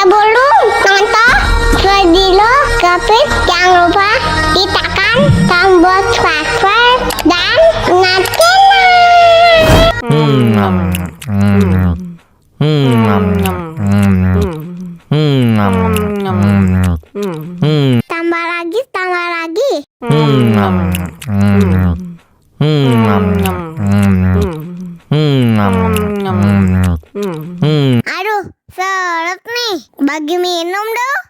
Sebelum nonton video Kepit, jangan lupa ditekan tombol subscribe dan tambah lagi. Aduh, seret nih, bagi minum dong.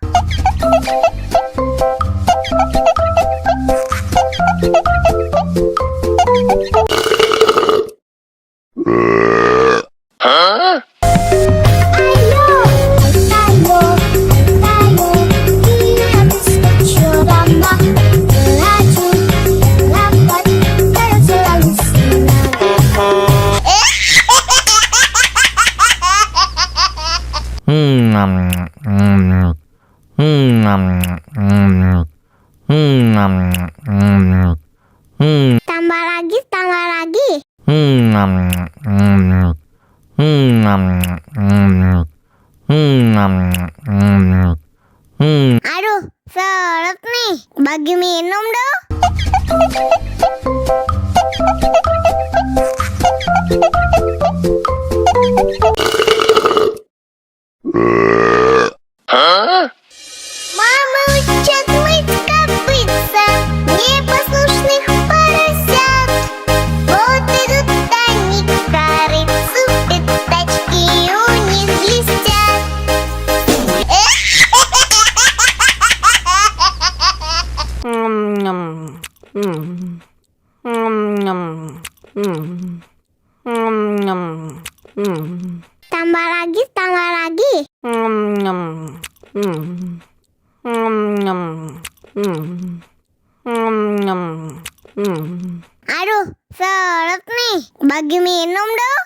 Tambah lagi. Aduh, seret nih, bagi minum dong. Мама учат мыть копытца непослушных поросят. Вот идут они к корыцу, пятачки у них блестят. Tambah lagi. Aduh, seret nih, bagi minum dong.